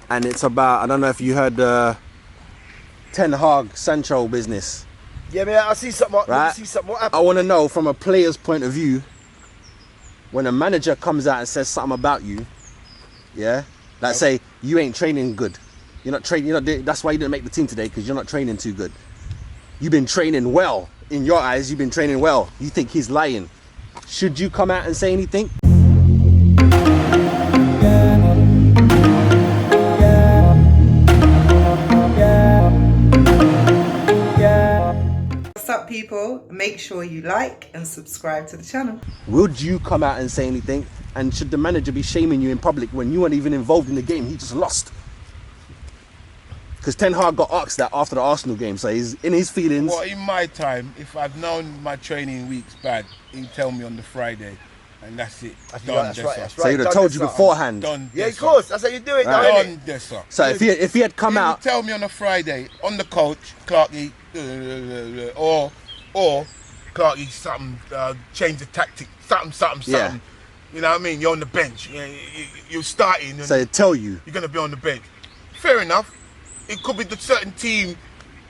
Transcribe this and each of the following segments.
and it's about, I don't know if you heard the Ten Hag Sancho business. Yeah, man, I see something. Right? I see something. What I happened? want to know from a player's point of view, when a manager comes out and says something about you, yeah, like say you ain't training good, you're not training, that's why you didn't make the team today, because you're not training too good. You've been training well. In your eyes, you've been training well. You think he's lying. Should you come out and say anything? What's up, people? Make sure you like and subscribe to the channel. Would you come out and say anything? And should the manager be shaming you in public when you weren't even involved in the game? He just lost. Because Ten Hag got asked that after the Arsenal game, so he's in his feelings. Well, in my time, if I've known my training week's bad, he'd tell me on the Friday, and that's it. That's right. So he'd have told you beforehand. Yeah, of course. That's how you do it. Right. Don't So if he had come he out, would tell me on the Friday on the coach, Clarke, or Clarke, something, change the tactic, something. Yeah. You know what I mean? You're on the bench. You're starting. And so he'd tell you. you're gonna be on the bench. Fair enough. It could be the certain team.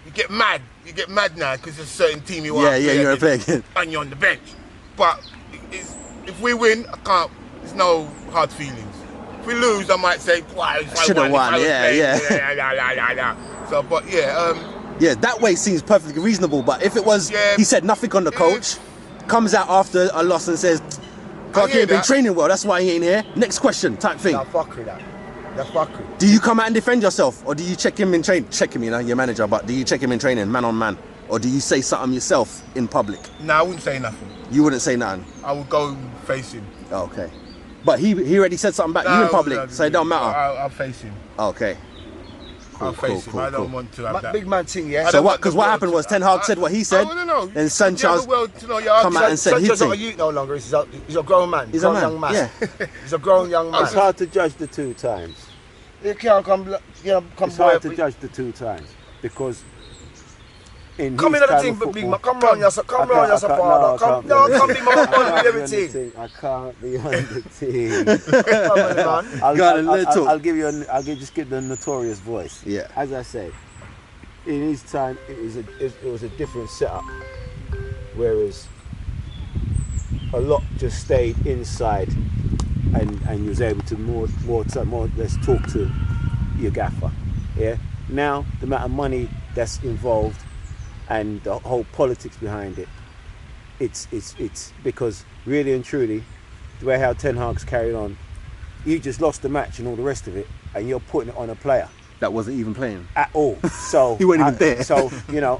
You get mad. You get mad now because there's a certain team you want. Yeah, you're a player again. And you're on the bench. But if we win, I can't. There's no hard feelings. If we lose, I might say, "Why? Should have won." Yeah. So, but yeah. Yeah, that way seems perfectly reasonable. But if it was, he said nothing on the coach, comes out after a loss and says, Clarke ain't been training well, that's why he ain't here. Next question, type thing. Nah, fuck with that. That's fuckery. Do you come out and defend yourself, or do you check him in training? Check him, your manager, but do you check him in training, man on man, or do you say something yourself in public? Nah, I wouldn't say nothing. You wouldn't say nothing. I would go face him. Oh, okay, but he already said something about you in public, so it don't matter. I'll face him. Okay. I'll face him. I don't want to have that. Big man thing, yeah. So what? Because what happened was Ten Hag said what he said, and Sanchez come out and said Sancho's he not a youth no longer. He's a grown man. He's a man. Young man. Yeah. He's a grown young man. It's hard to judge the two times. You can't come. It's hard to judge the two times because come in at the team, big man. Come round yourself. Come round yourself, father. Come be my man with everything. I can't be on the team. I'll just give the notorious voice. Yeah. As I say, in his time, it was a different setup, whereas a lot just stayed inside, and you was able to more or less talk to your gaffer. Yeah. Now the amount of money that's involved and the whole politics behind it, it's because really and truly, the way how Ten Hag's carried on, you just lost the match and all the rest of it, and you're putting it on a player that wasn't even playing at all. So he wasn't even there. So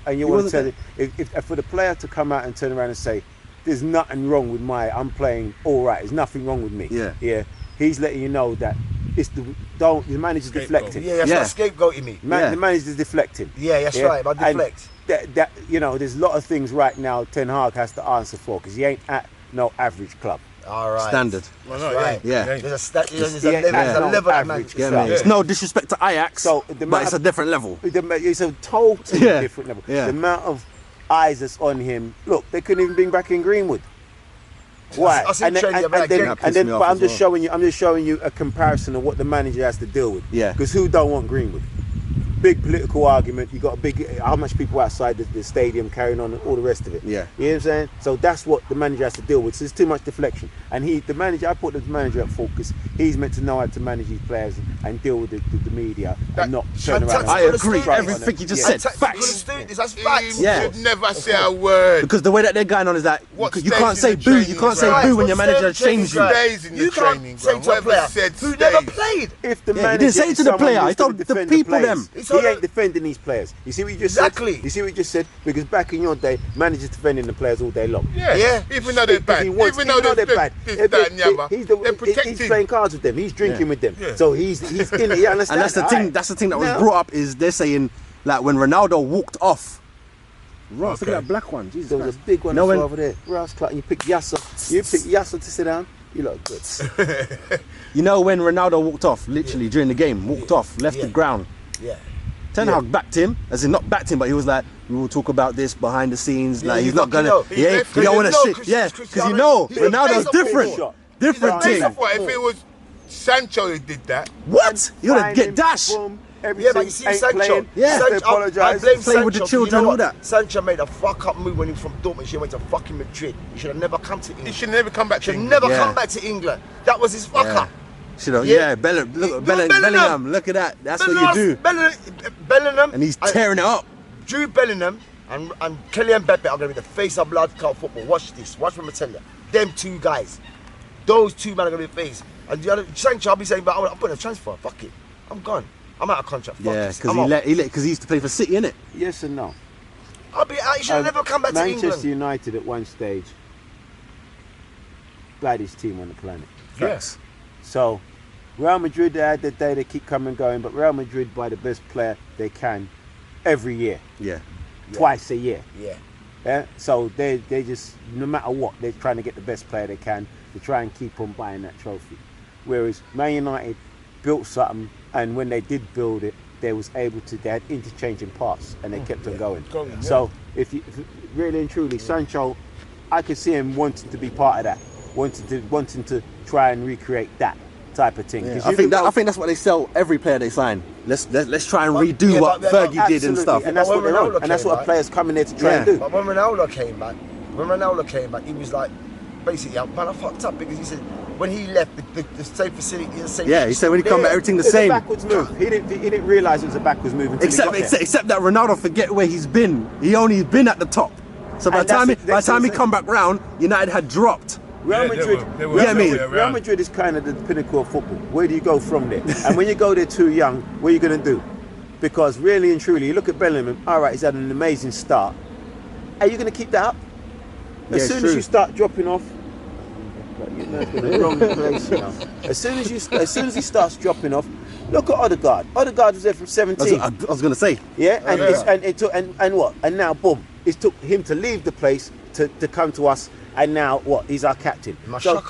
and you want to tell it, if for the player to come out and turn around and say, "There's nothing wrong with I'm playing all right. There's nothing wrong with me." Yeah. He's letting you know that it's the manager's deflecting. Yeah, that's not scapegoating me. The manager's deflecting. Yeah, that's right. But deflect. That there's a lot of things right now Ten Hag has to answer for because he ain't at no average club. All right. Standard. Well, no, right. Yeah. There's a level average. It's no disrespect to Ajax, but it's a different level. It's a totally different level. Yeah. The amount of eyes that's on him. Look, they couldn't even bring back in Greenwood. Why? But I'm just showing you a comparison of what the manager has to deal with. Yeah. Because who don't want Greenwood? Big political argument. You got how much people outside the stadium carrying on and all the rest of it. Yeah. You know what I'm saying? So that's what the manager has to deal with. So there's too much deflection. And I put the manager at fault because he's meant to know how to manage his players and deal with the media and not turn around. I agree. Everything you just said. Facts. That's facts. You should never say a word. Because the way that they're going on is that you can't say boo. You can't say boo when your manager changed you. You can't say to a player who never played. If the manager he didn't say it to the player. He told the people them. He ain't defending these players. You see what you just said? You see what you just said? Because back in your day, managers defending the players all day long. Yeah. Even though they're bad. Even though they're bad. He's playing cards with them. He's drinking with them. So he's in it. You understand? And that's the thing that was brought up is they're saying like when Ronaldo walked off. Ross, look at that black one. Jesus, there was a big one over there. Ross Clarke, you picked Yasser. You picked Yasser to sit down. You look good. You know when Ronaldo walked off, literally during the game, left the ground. Yeah. Ten Hag backed him, as in not backed him, but he was like, we will talk about this behind the scenes. Like he's not gonna, you don't want to shit. Yeah, because Ronaldo's different. Different thing. If it was Sancho did that. What? You're gonna get dash. Boom, Yeah, but you see Sancho. Yeah. Sancho, Apologise. I blame Play Sancho. with the 'cause children, you know all what? that. Sancho made a fuck up move when he was from Dortmund. He went to fucking Madrid. He should have never come to He England. should never come back to Should England. never Yeah. come back to England. That was his fuck up. Yeah, Bellingham. Look at that. That's what you do. Bellingham. And he's tearing it up. Jude Bellingham and Kylian Mbappe are going to be the face of blood cult football. Watch this. Watch what I tell you. Them two guys. Those two men are going to be the face. And the other, Sancho, I'll be saying, but I'm putting a transfer. Fuck it. I'm gone. I'm out of contract. Fuck Yeah, this. because he used to play for City, innit? Yes and no. He should have never come back to Manchester England. United at one stage, baddest team on the planet. Yes. So, Real Madrid, they had the day they keep coming and going, but Real Madrid buy the best player they can every year, Yeah. twice a year. Yeah. Yeah. So they just, no matter what, they're trying to get the best player they can to try and keep on buying that trophy. Whereas Man United built something, and when they did build it, they had interchanging parts, and they kept on going. So if really and truly, Sancho, I could see him wanting to be part of that, wanting to try and recreate that type of thing. Yeah. I think that's what they sell every player they sign. Let's try and redo what Fergie did and stuff. And that's what they're on. And that's what players come in there to try and do. But when Ronaldo came back, he was like, basically, man, I fucked up because he said when he left the same facility, he said when he come back, everything the It's same. a backwards move. He didn't realise it was a backwards move until he got there. Except that Ronaldo forget where he's been. He only been at the top. So by the time he come back round, United had dropped. Real Madrid, Real Madrid is kind of the pinnacle of football. Where do you go from there? And when you go there too young, what are you going to do? Because really and truly, you look at Bellingham. All right, he's had an amazing start. Are you going to keep that up? As soon as you start dropping off, you're in the wrong place, you know. As soon as he starts dropping off, look at Odegaard. Odegaard was there from 17. I was going to say. Yeah, and what? And now, boom! It took him to leave the place to come to us. And now what? He's our captain. So of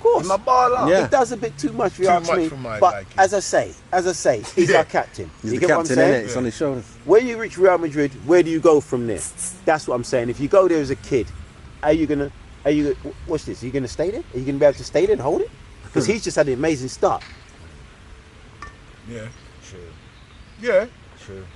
course, it does a bit too much if you ask me. But as I say, he's our captain. He's you the get captain, what I'm saying? It's on his shoulders. When you reach Real Madrid, where do you go from there? That's what I'm saying. If you go there as a kid, watch this? Are you gonna stay there? Are you gonna be able to stay there and hold it? Because he's just had an amazing start. Yeah. True. Yeah. True.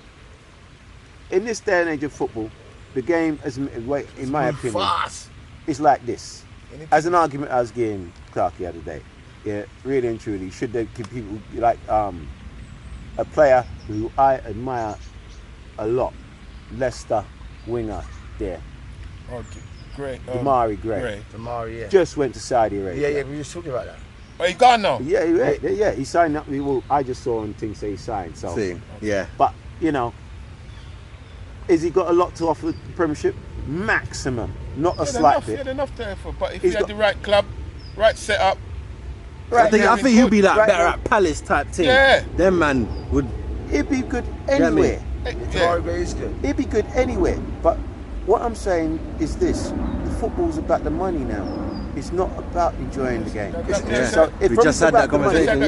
In this day and age of football, the game, in my opinion, Fast. it's like this. As an argument I was giving Clarke the other day, yeah, really and truly, should they give people like a player who I admire a lot, Leicester winger there, Great. Damari Gray. Damari, yeah. Just went to Saudi Arabia. Yeah, we were just talking about that. Oh, he gone now? Yeah, he signed up. Well, I just saw on things say he signed. So, Yeah. but you know, has he got a lot to offer the Premiership? Maximum, not a slight bit. He had enough there for, but if he had the right club, right setup. I think he'll be that better at Palace type team. Yeah. Them man would. He'd be good anywhere. Damari Gray is good. He'd be good anywhere. But what I'm saying is this: the football's about the money now. It's not about enjoying the game. So We just had that conversation.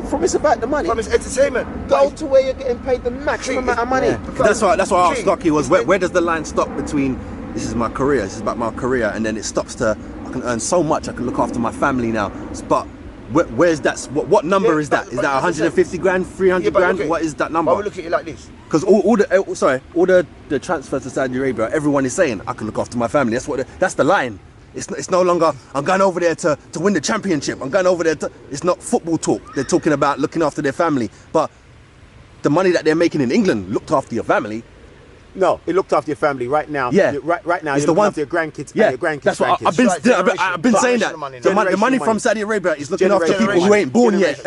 From it's about the money. From it's entertainment. Go to where you're getting paid the maximum amount of money. That's why I asked Clarke was where does the line stop between this is my career, this is about my career, and then it stops to I can earn so much, I can look after my family now. But where's that? What number is that? Is that 150 grand, 300 grand? What is that number? Why we look at it like this? Because all the transfers to Saudi Arabia, everyone is saying I can look after my family. That's the line. It's no longer I'm going over there to win the championship. I'm going over there it's not football talk. They're talking about looking after their family. But the money that they're making in England looked after your family. No, it looked after your family right now. Yeah, right now it's you're looking after your grandkids. Yeah, and your grandkids. that's what I've been saying that. The money from Saudi Arabia is looking after people who ain't born yet.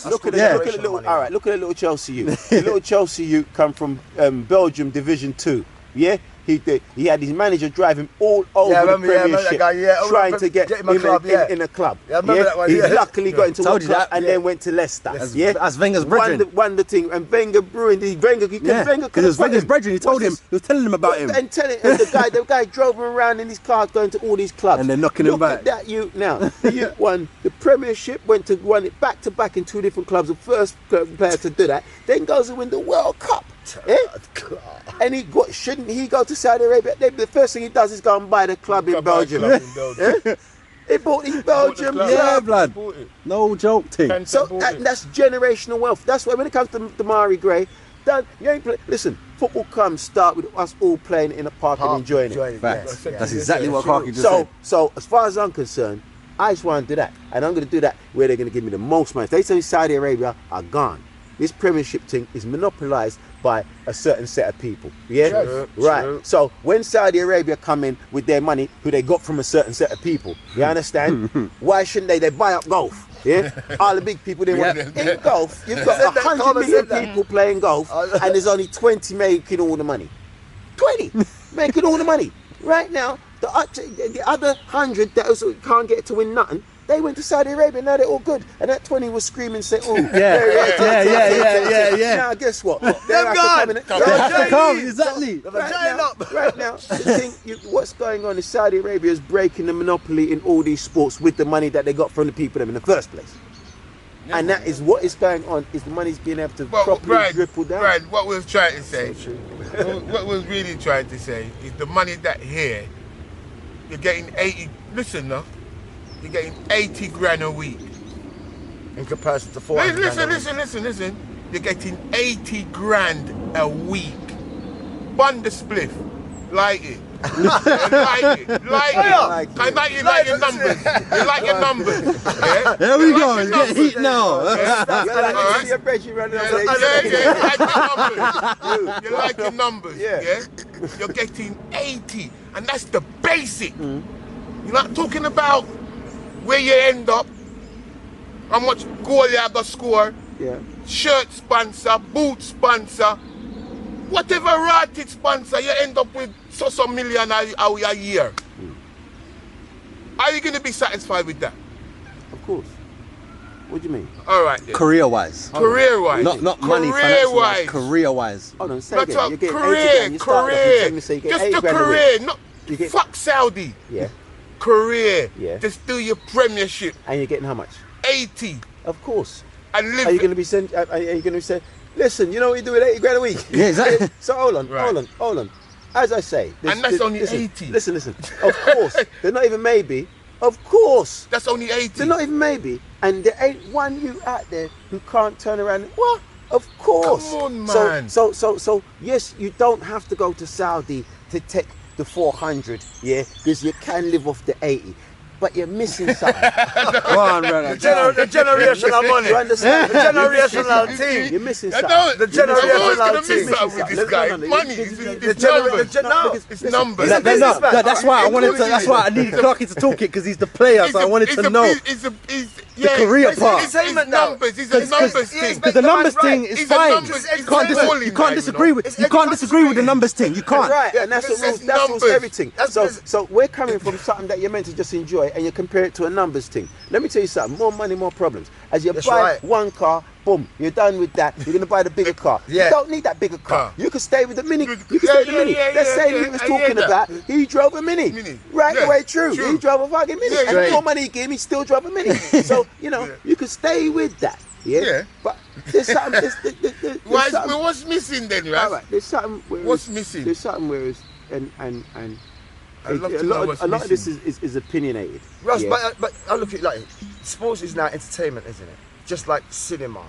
Look at little Chelsea youth. The little Chelsea youth come from Belgium Division 2. Yeah. He had his manager drive him all over the Premiership, trying to get him in a club. Yeah, I remember that one. He luckily got into one club and then went to Leicester. That's Wenger's brethren. Won the thing, and Wenger ruined his Wenger. Because it was Wenger's brethren. He told him, he was telling him about him. And the guy drove him around in his car going to all these clubs. And they're knocking him back. Look at that youth now. The youth won the Premiership, won it back to back in 2 different clubs. The first player to do that, then goes to win the World Cup. And shouldn't he go to Saudi Arabia? The first thing he does is go and buy the club in Belgium. They bought these Belgium club. Yeah, clubs. blood. Bought it. No joke thing. Ten So bought it. that's generational wealth. That's why when it comes to Damari Gray, you ain't play. Listen, football comes start with us all playing in a park and enjoying it. Facts. yes, That's yes. exactly what Clarke just So, said. so as far as I'm concerned, I just want to do that, and I'm going to do that where they're going to give me the most money. If they say Saudi Arabia are gone, this Premiership thing is monopolised by a certain set of people. Yeah, True, right. true. So when Saudi Arabia come in with their money, who they got from a certain set of people, you understand? Why shouldn't they? They buy up golf. Yeah, all the big people they want in golf. You've got Said that, 100 Carmen million said that. people playing golf, and there's only 20 making all the money. 20 making all the money. Right now, the other 100 that also can't get to win nothing, they went to Saudi Arabia. Now they're all good, and that 20 was screaming, saying, "Oh, yeah. Now guess what? They're gone. They have to come, exactly. Right now, the thing, what's going on is Saudi Arabia is breaking the monopoly in all these sports with the money that they got from the people in the first place. And that is what is going on, is the money's being able to properly dribble down. Brad, what we was trying to say, what we was really trying to say is the money that here, you're getting 80, listen now, you're getting 80 grand a week. In comparison to 400. Listen. You're getting 80 grand a week. Bun the spliff. Light it. Light it. I like you like your numbers. You like your numbers. Yeah? There we You go. like It's your getting heat now. You like your numbers. Yeah. Yeah? You're getting 80. And that's the basic. You're not talking about where you end up, how much goal you have to score, Yeah. shirt sponsor, boot sponsor, whatever rotted sponsor, you end up with some million a year. Are you going to be satisfied with that? Of course. What do you mean? All right then. Career-wise. Career-wise. Not money, financial-wise. Career-wise. Career-wise. Hold on, say That's again. what You're getting 80 career, grand. You started off and told me, say you get Just 80 the grand a week. career, not You get- fuck Saudi. Yeah. Career. Yeah. Just do your Premiership. And you're getting how much? 80. Of course. And live. Are you going to be saying? Are you going to say, listen, you know what you do with 80 grand a week? Yeah, exactly. So hold on. Right. As I say, And that's only listen, 80. Listen. Of course, they're not even maybe. Of course, That's only 80. they're not even maybe. And there ain't one you out there who can't turn around. What? Of course. Come on, man. So yes, you don't have to go to Saudi to take the 400, yeah, because you can live off the 80. But you're missing something. Go on, brother. The generational money. You understand? The generational team. You're missing I something. don't. The generational I'm always going to team. miss out with this guy. Money. It's numbers. It's numbers. That's why I wanted to. That's why I needed Clarke to talk it, because he's the player. So I wanted to know the career part. It's numbers. It's a numbers thing. Because the numbers thing is It's a fine. numbers- You can't disagree with. You can't disagree with the numbers thing. You can't. Right, and that's what It's rules, that rules numbers. everything. So we're coming from something that you're meant to just enjoy, and you compare it to a numbers thing. Let me tell you something: more money, more problems. As you That's buy right. one car, boom, you're done with that. You're gonna buy the bigger car. Yeah. You don't need that bigger car. Car. You can stay with the mini. You can Yeah, stay with the yeah, mini. yeah, Let's yeah, say yeah, he was I hear talking that. about he drove a mini. Yeah, The way true. true. He drove a fucking mini, Yeah, and right. the more money he gave, he still drove a mini. So you know you can stay with that. Yeah. Yeah. But there's something. There's something. What's missing then, All right? right, there's something. Where What's missing? There's something where it's and I'd love a to know lot what's of this missing. is opinionated. Russ, Yeah. but I look at it like sports is now entertainment, isn't it? Just like cinema,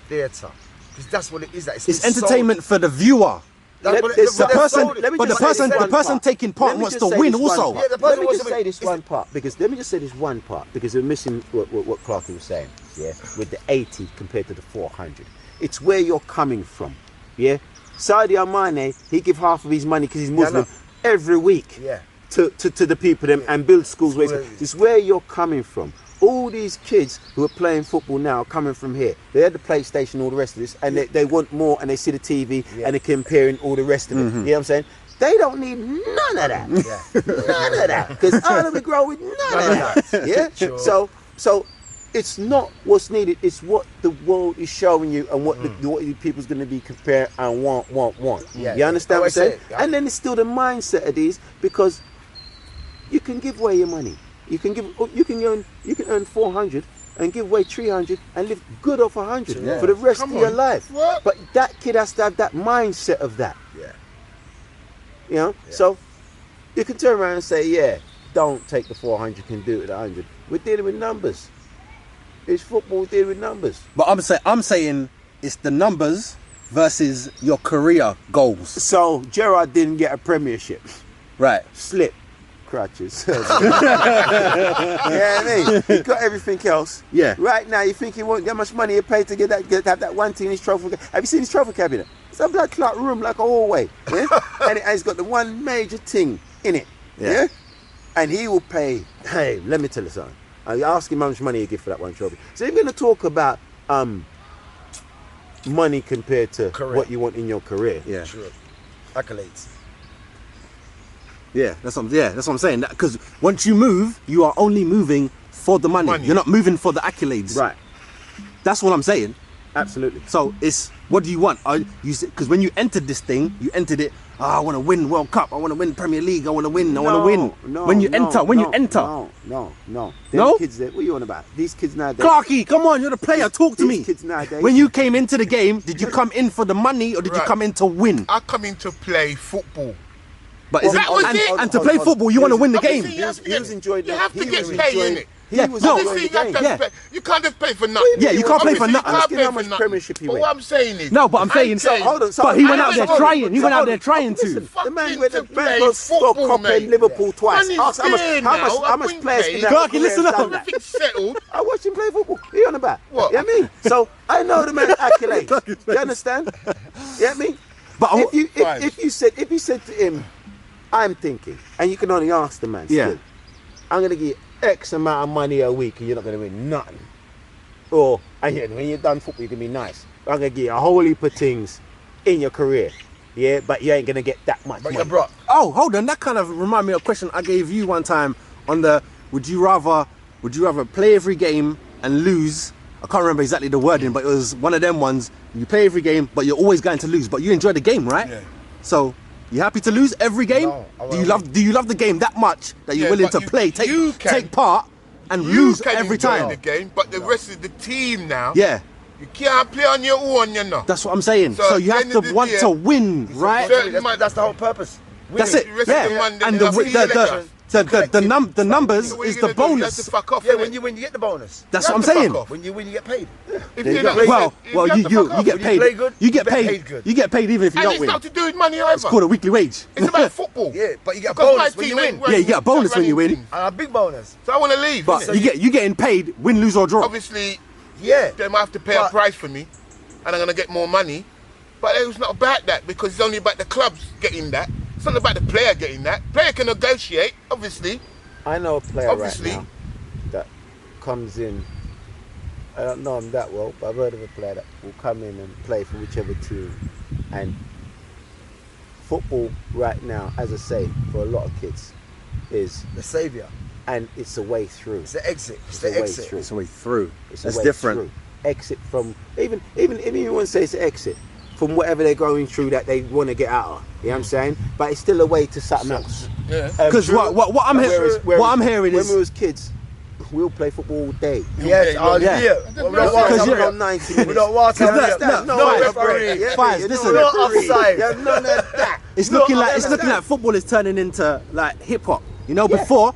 theatre, because that's what it is. That It's been sold. entertainment for the viewer. That's Let- what there's The they've person, sold it. let me but the just say person, this the one person part. taking part Let me wants just to say win this one also. part. Yeah, the Let person me wants just to say win. this one part, because let me just say this one part, because we're missing what Clarke was saying. Yeah, with the 80 compared to the 400, it's where you're coming from. Yeah, Saudi Mane, he give half of his money because he's Muslim every week. Yeah. To the people them and build schools. Where School, it's where you're coming from. All these kids who are playing football now are coming from here. They had the PlayStation, all the rest of this, and they want more, and they see the TV and they're comparing all the rest of it. You know what I'm saying? They don't need none of that. None of that. Because I don't grow with none of that. Yeah? Sure. So it's not what's needed, it's what the world is showing you and what what the people's going to be compared and want. Yeah. You understand what I'm saying? Yeah. And then it's still the mindset of these, because you can give away your money. You can earn 400 and give away 300 and live good off 100 for the rest Come of your on. life. What? But that kid has to have that mindset of that. Yeah. You know? So you can turn around and say, yeah, don't take the 400 can do it with 100. We're dealing with numbers. It's football, we're dealing with numbers. But I'm saying it's the numbers versus your career goals. So Gerrard didn't get a premiership. Right. Slip. Crutches. Yeah, I mean, he got everything else. Yeah. Right now, you think he won't get much money he paid to have that one thing in his trophy? Have you seen his trophy cabinet? It's a blood clot room like a hallway. Yeah? and it's got the one major thing in it. Yeah. And he will pay. Hey, let me tell you something. I ask him how much money he give for that one trophy. So if you're going to talk about money compared to what you want in your career. Yeah. Sure. Accolades. Yeah, that's what I'm saying. Because once you move, you are only moving for the money. You're not moving for the accolades. Right. That's what I'm saying. Absolutely. So it's, what do you want? Because when you entered this thing, you entered it. I want to win World Cup. I want to win Premier League. I want to win. I want to win. No. When you enter. No. No? Kids there. What are you on about? These kids nowadays. Clarke, come on, you're the player. Talk to me. These kids nowadays. When you came into the game, did you come in for the money or did you Right. come in to win? I come in to play football. But Well, that was it. and to play football, you want to win the game. Obviously, He was enjoying You that. have to He get was paid, enjoying- innit? He was no. enjoying Obviously, the game. Yeah. you can't just pay for nothing. Yeah, you can't play for Obviously, nothing. You can't Asking pay how for much nothing. premiership he But win. what I'm saying is, No, but I'm saying, hold on. but he went I out there don't- trying. He went out hold there on. trying to. Listen, the man Fucking went to the play man goes football, Copa mate. in Liverpool twice. Man is Ask how there much now. how much I've players been in paid. that Clarke, career listen have up. done that? Everything's settled. I watched him play football. What are you on about? What? You know what I mean? So I know the man's accolades. You understand? You know what I mean? But if you said to him, I'm thinking, and you can only ask the man still, I'm gonna give you X amount of money a week and you're not gonna win nothing. Or and when you're done football, you can be nice. I'm gonna give you a whole heap of things in your career. Yeah, but you ain't gonna get that much But money. you're broke. Oh, hold on. That kind of remind me of a question I gave you one time on the would you rather play every game and lose? I can't remember exactly the wording, but it was one of them ones. You play every game, but you're always going to lose. But you enjoy the game, right? Yeah. So you happy to lose every game? No, I Do you love the game that much that you're Yeah, willing but to play, you can- take part, and You lose can every enjoy time? the game, but the rest of the team now, Yeah, you can't play on your own, you know. that's what I'm saying. So So at you the have end to of the want day, to win, right? certain That's the whole purpose. That's Winning. it. The rest of the Yeah, man, and they the have to elect the numbers So what is you the gonna do? You have bonus. to fuck off. Yeah, innit? when you win, you get the bonus. That's You what I'm have to saying. fuck off. When you win, you get paid. If There you you're go. not- Well, if well, have you to you fuck off. get When you paid. play good, You get you get paid. paid good. You get paid even if you And don't it's win. not to do with money either. It's called a weekly wage. It's about football. Yeah, but you get a Because my bonus when you team ain't win. running- Yeah, you get a bonus when you running win. things. And a big bonus. So I want to leave. But innit? you're getting paid, win, lose or draw. Obviously, Yeah. they might have to pay a But- price for me, and I'm gonna get more money. But it was not about that because it's only about the clubs getting that. It's not about the player getting that. Player can negotiate, obviously. I know a player Obviously. right now that comes in. I don't know him that well, but I've heard of a player that will come in and play for whichever team. And football right now, as I say, for a lot of kids, is The saviour. and it's a way through. It's the exit. It's It's the a way exit. through. It's a way through. It's a That's way different. through. Exit from even you want to say it's an exit from whatever they're going through that they want to get out of. You know what I'm saying? But it's still a way to something else. Yeah. Because True. what I'm hearing, what I'm hearing when is we was kids, we'll play football all day. Yes, Yeah. I'll Yeah. yeah. We don't want Because to you're- have 90 We minutes. don't want to Because have that- no no, referee. Yeah, Fives, you listen. know, No referee. offside. Yeah, none of that. it's No, looking I like understand. football is turning into like hip hop. You know, before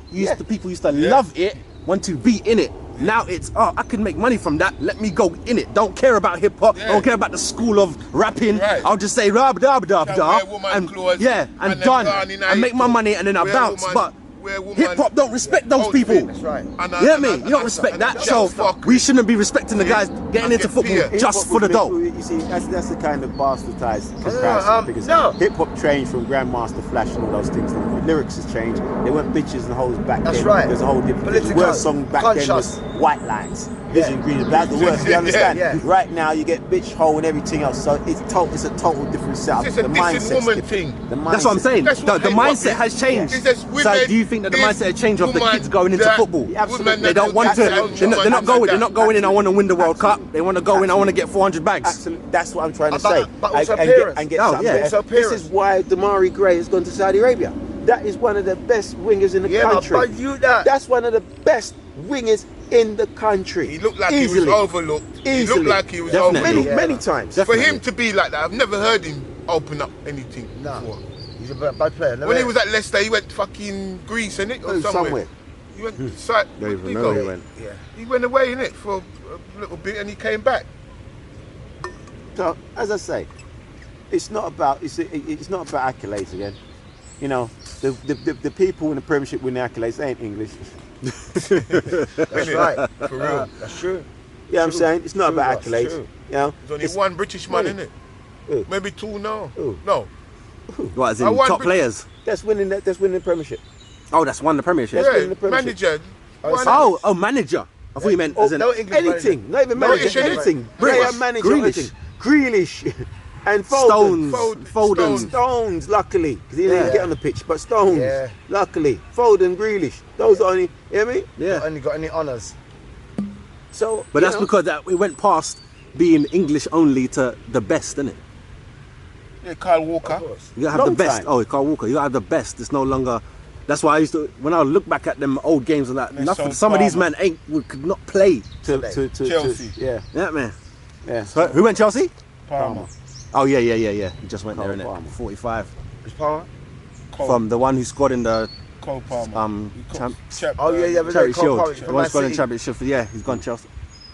people used to love it, want to be in it. Now it's I can make money from that. Let me go in it. Don't care about hip hop. Yeah. Don't care about the school of rapping. Right. I'll just say rah da da Can da wear woman clothes and and then done go on in and make my April. money and then I Wear bounce. woman- But wear woman hip hop don't respect those outfit. people. That's right. And You know what I mean? You don't respect that, so we shouldn't be respecting the guys getting and into get football paid. just for the dough. You see, that's the kind of bastardized comparison because no. hip hop changed from Grandmaster Flash and all those things. The lyrics has changed. They weren't bitches and hoes back That's then. right. There's a whole different. The Political worst song back then was conscious. White Lines. Vision Green. That's the worst. You understand? Yeah. Right now you get bitch, hoe, and everything else. So it's a total different setup. It's a the dissing mindset's woman different. thing. The That's what I'm mindset- saying. That's The what hip hop mindset is. has changed. It's just So women, do you think that the this, mindset has changed of the woman, kids going into that, football? Absolutely. They don't want to. They're not going. They're not going in. I want to win the World Cup. They want to go in. I want to get 400 bags. Absolutely. That's what I'm trying to But- say. but also And parents. get Oh, something yeah. better. Also This parents. is why Damari Gray has gone to Saudi Arabia. That is one of the best wingers in the Yeah, country. but you that. That's one of the best wingers in the country. He looked like Easily. he was overlooked. He Easily. looked like he was Definitely. overlooked. Many times. For him to be like that, I've never heard him open up anything Nah. before. He's a bad player. When he was at Leicester, he went fucking Greece, innit? Or somewhere. He went where Don't did even he know go? he went. Yeah. He went away, innit, for a little bit, and he came back. So as I say, it's not about accolades again. You know, the people in the Premiership win the accolades, they ain't English. That's right. For real. That's true. You know what I'm saying? It's not True, about that's accolades. true. You know, There's only it's one British man, money. innit? Who? Maybe two now. Who? No. What, as I in want top Brit- players? That's winning the Premiership. Oh, that's won the Premiership. That's Yeah, winning the Premiership. manager. One- Oh, manager. I thought you meant as in No English Anything, manager. not even No manager, English anything. British. Player, manager, Grealish. anything. Grealish. And Foden. Foden. Stones, luckily, because he didn't Yeah. get on the pitch, but Stones, Yeah. luckily. Foden, Grealish, those are only, you hear me? Yeah. Only got any honours. So, But you that's know, because that we went past being English only to the best, innit? Yeah, Kyle Walker. Of course. You gotta have Long the best. time. Oh, Carl Walker. You gotta have the best. It's no longer. That's why I used to. When I look back at them old games and that, They're nothing. so Some of these Palmer. men could not play. to Chelsea. yeah, Yeah, man. yeah. So, who went Chelsea? Palmer. Oh yeah. He just went there, Cole innit? Palmer. 45 Which power? Cole. from the one who scored in the Cole Palmer. Oh yeah, but Charity Cole Shield. Palmer The from one Man scored in City. Championship. Yeah, he's gone Chelsea.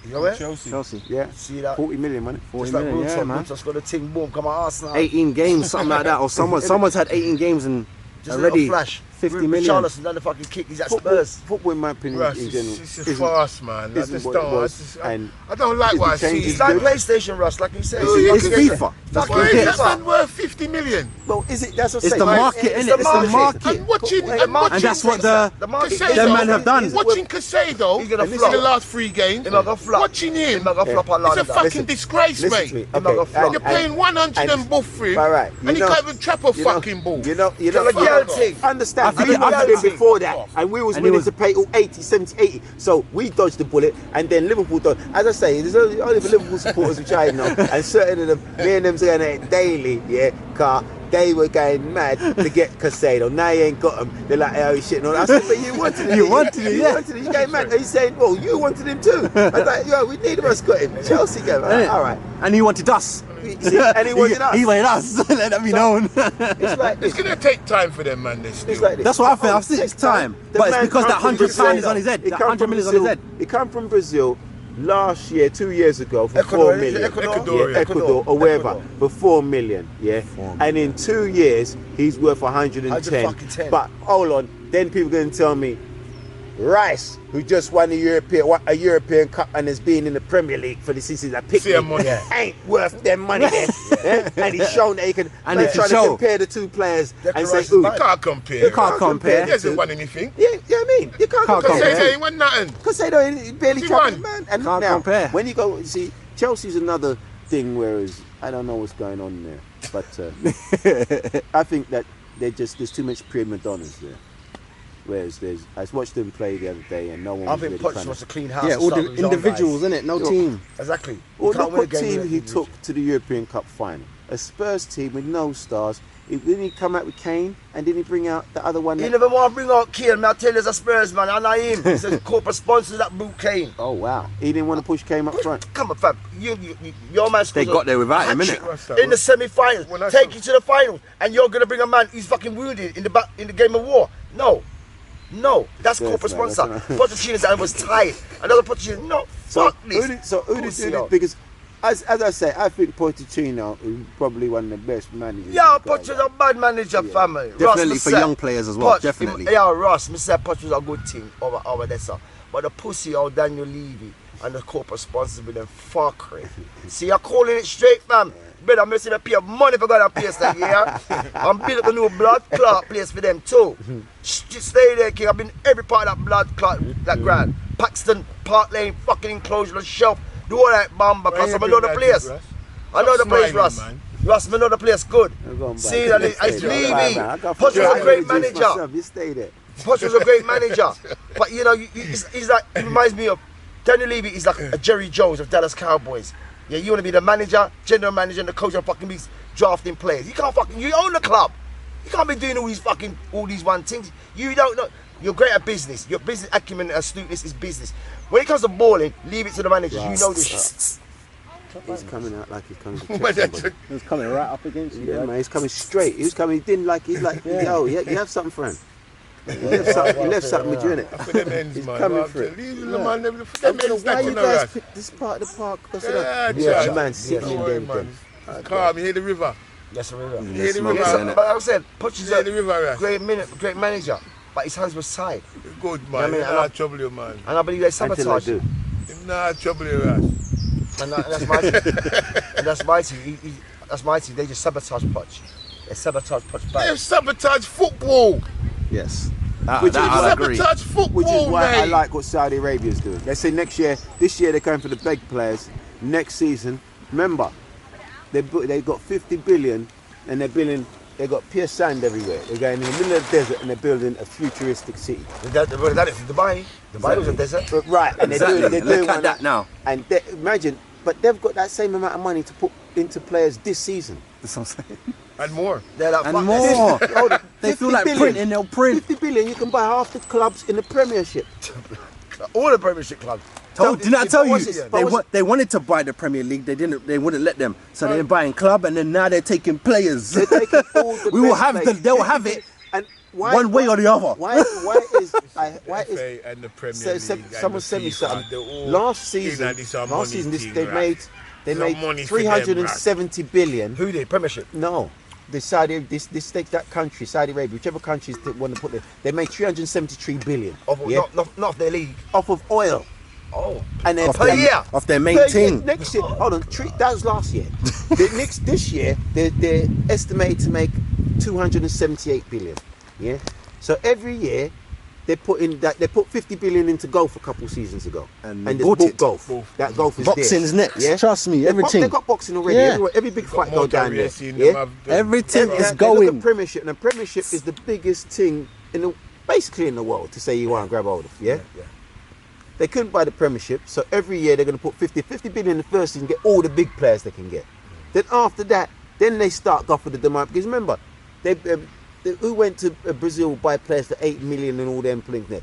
You know where? Chelsea. Chelsea. Yeah, See that? 40 million, money. 40 Just like million. Yeah, man. Just got a ting, boom, come on, Arsenal. 18 games, something like that, or someone's had 18 games and Just a already little flash. 50 million. Charleston done the fucking kick. He's at Football, Spurs. football, in my opinion, Russ, in general, it's isn't- fast, man. I isn't just what it don't. was, and I don't like is what the I see. changes It's like good? PlayStation, Russ, like you said. It's fucking- FIFA. Fucking Why is it. that FIFA. man worth 50 million? Well, is it? That's what It's I'm the saying. market, It's innit? the It's the market. market. I'm watching, Wait, I'm watching. And that's what the Casado, them man have done. Watching Casado He's gonna in flop. the last 3 games. He's not gonna flop. Watching him. He's not gonna flop on It's a London. fucking Listen, disgrace, Listen mate. to me. I'm not gonna flop. You're paying 100 and buff for him, All right, and he can't even trap a you know- fucking ball. You know, Like a girl thing. understand. I We think- was I doing think- before that, and we was And he willing was- to pay all 80, 70, 80. So we dodged the bullet, and then Liverpool dodged. As I say, there's only for Liverpool supporters which I know, and certain of them, me and them's going at it daily, yeah, car. They were going mad to get Casado. Now you ain't got him. They're like, oh shit. No, I said, but you wanted it. You wanted it, You yeah. wanted it. You going mad. And he's saying, well, you wanted him too. I was like, yo, we neither of us got him. Chelsea got him. Innit? All right. And he wanted us. See, and he wanted us. He wanted us. Let that be known. It's like It's this. gonna take time for them, man. This It's like this. That's what I think. I think it's time. The But it's man because come that from £100 Brazil. is on his head. He That come 100 from million is on his Brazil. head. He come from Brazil last year, 2 years ago, for Ecuador, 4 million. Ecuador? Yeah, Ecuador or wherever, Ecuador. for 4 million. Yeah, and in 2 years he's worth 110. 110. But hold on, then people going to tell me, Rice, who just won a European Cup and has been in the Premier League for the season, that pick See him money. ain't worth them money then. Yeah? And he's shown that he can. And And it's trying a to show. compare the two players and say, Rice is ooh, bad. You can't compare. You can't compare. He hasn't won anything. yeah, you know what I mean? You can't Can't compare. Casado ain't won nothing. Because they don't barely He travel, won. man. And Can't now, compare. when you go, see, Chelsea's another thing, whereas I don't know what's going on there. But I think that there's too much prima donnas there. Whereas I watched them play the other day and no one I was think really Poch trying wants to. to clean house. Yeah, and all start the with his own individuals, guys. innit? No Look. team. Exactly. Well, You can't look win a what game team with he it. took to the European Cup final. A Spurs team with no stars. Didn't he come out with Kane and didn't he bring out the other one? He that- never want to bring out Kane. I tell you, as a Spurs man, and I him. He's a corporate sponsor that boot Kane. Oh wow! He didn't want to push Kane up front. Come on, fam. Your man They scores got there without him, hat-trick innit? in the semi-finals. When I Take saw- you to the finals, and you're gonna bring a man who's fucking wounded in the game of war. No, that's Yes, corporate man, sponsor. that's right. Pochettino's hand was tied. Another Pochettino, no, fuck this. Who did Pussy do out. this? Because as I say, I think Pochettino is probably one of the best managers. Yeah, in the world. Poch was a bad manager, family. Definitely Ross, for me say, young players as well, Poch, definitely. Yeah, Ross, me say Poch was a good thing over there, sir. But the pussy out Daniel Levy and the corporate sponsors with them fuckery. See, you're calling it straight, fam. Better me see me pay money for that place that year. And build up a new blood clot place for them too. Just stay there, King. I've been every part of that blood clot, that ground. Paxton, Park Lane, fucking enclosure, the shelf. Do all that, bamba, because I know the place. I know the place, Russ. Russ, I know the place good. I'm going back. See, that it's Stay there. Levy. Man, I got Poch was a fucking great juice manager. myself. You stay there. Poch was a great manager. But you know, he's like, it reminds me of, Daniel Levy is like a Jerry Jones of Dallas Cowboys. Yeah, you want to be the manager, general manager, and the coach of fucking be drafting players. You can't fucking, you own the club. You can't be doing all these one things. You don't know. You're great at business. Your business acumen and astuteness is business. When it comes to balling, leave it to the managers. You know this. He's coming out like he's coming to check But somebody. that's He was coming right up against you. Yeah, man, he's coming straight. He was coming, he didn't like, he's like, yo, you have something for him. You left something with you in it. for them ends, He's man. coming Man, for it. leave the man, them I don't know ends why that you in the guys rush. picked this part of the park because of Yeah, that. Jack. Man sitting in Don't there worry, with man. them. Calm, you hear the river. Yes, I remember. You hear the smoke, river. innit? But like I said, Poch is You hear the river, a Rash. great manager, but his hands were tied. Good, I man. mean, You're and not trouble you, man. And I believe they Until I sabotaged do. him. You're not trouble you, Rash. And that's my team. And that's my team. That's my team. They just sabotage Poch. They sabotage Poch They back. sabotage football. Yes. Which That is I agree. Sabotage football, Which is why mate. I like what Saudi Arabia is doing. They say this year they're going for the big players. Next season, remember, they got 50 billion and they got pure sand everywhere. They're going in the middle of the desert and they're building a futuristic city. They've done it for Dubai. Dubai was a desert. Right, and Exactly. they're doing Look at one that now. And imagine, but they've got that same amount of money to put into players this season. That's what I'm saying. And more. They're like, And fuck more. this. Hold on, They 50 feel like billion. printing, they'll print. 50 billion, you can buy half the clubs in the Premiership. All the Premiership clubs. Didn't I tell you? What's it? They wanted to buy the Premier League. They wouldn't let them. So they're buying club, and then now they're taking players. They're taking all the We will best have players. they'll have it And why, one way or the other. Why is FA and the Premier League. someone and sent me FIFA, something they're all last season? in this money thing, They right? made It's not money for them, 370 billion. Who did? Premiership. No, the Saudi that country, Saudi Arabia, whichever countries they want to put there, they made 373 billion. Of, not of their league. Off of oil. Oh. And then Per year. Off their main per year. team. Next year, hold on, that was last year. This year, they're estimated to make 278 billion. Yeah. So every year, they put 50 billion into golf a couple seasons ago, And they they bought it. golf. That golf is Boxing's theirs. next. Trust me, everything. They've got boxing already. Yeah. Every big fight go Motor down there. racing, Yeah? them have the- Everything is They look going. at Premiership, and the Premiership is the biggest thing basically in the world to say you want to grab hold of. Yeah. They couldn't buy the Premiership, so every year they're going to put 50 billion in the first season, get all the big players they can get. Then after that, then they start go for the demand, because remember, who went to Brazil buy players for 8 million and all them things there?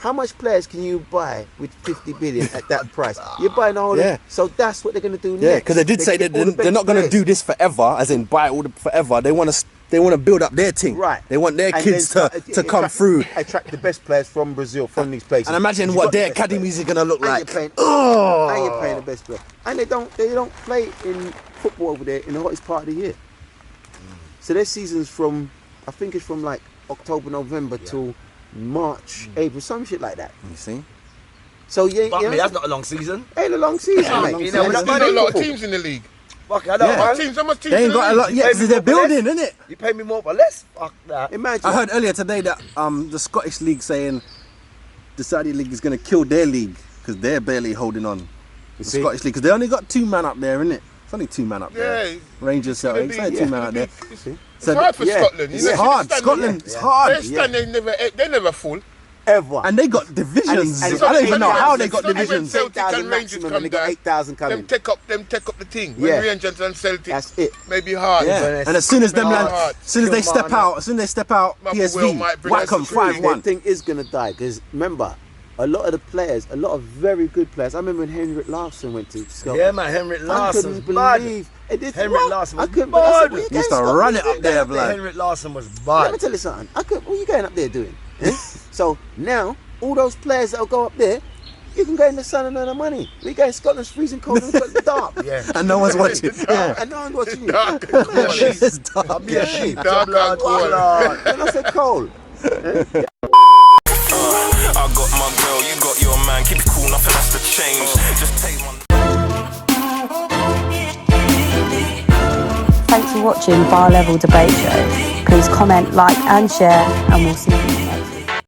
How much players can you buy with 50 billion at that price? You're buying all Yeah. So that's what they're going to do next. Yeah, because they did say get that all the they're best not going to players. do this forever, as in buy all the forever. They want to build up their team. Right. They want their And kids then to come through. Attract the best players from Brazil, from these places. And imagine You've what got the their best academies are going to look And like. you're paying, Oh! and you're paying the best player. And they don't play in football over there in the hottest part of the year. So their season's from, I think it's from like October, November till March, April, some shit like that. You see? So yeah, Fuck me, that's not a long season. ain't a long season, mate. You know, There's that's not money. a lot of teams in the league. Fuck, I know, Yeah. man. How much teams They in ain't the got a league? lot. Yeah, Pay because me they're more for building, innit? You pay me more for less? Fuck that. Imagine. I heard earlier today that the Scottish League saying the Saudi League is going to kill their league because they're barely holding on. The see? Scottish League, because they only got 2 man up there, innit? It's only 2 man up there. Yeah. Rangers, so it's only 2 man up there. It's hard for yeah, Scotland. You It's know, hard. stand Scotland, there. it's hard. They stand, they never full. Ever. And they got divisions. And it's I don't even know not how even- they got it's not even divisions. Celtic 8,000 and Rangers maximum, come and they got down. 8,000 coming. Them take up the thing. Yeah. When Rangers and Celtic, That's it. maybe hard. Yeah. Inverness. And as soon as them Hard. land, as soon as they step out, Motherwell PSV might bring whack us them a trophy. 5-1. That thing is going to die, because remember, a lot of the players, a lot of very good players. I remember when Henrik Larsson went to Scotland. Yeah, man, Henrik I Larsson. couldn't believe. Henrik Larsson was I couldn't believe. I said, bad. what you He used going to Scotland? run it What up you there, going up blood. Henrik Larsson was Let me bad. tell you something. What are you going up there doing? Eh? So now, all those players that'll go up there, you can go in the sun and earn the money. We go in Scotland's freezing cold and it's dark. Yeah. And no one's watching. Yeah. And no one's watching you. Dark. It's dark. Be a sheep. Dark and cold. And I said cold. I got my girl, you got your man. Keep it cool, nothing has to change. Just take one. Thanks for watching Bar Level Debate Show. Please comment, like and share, and we'll see you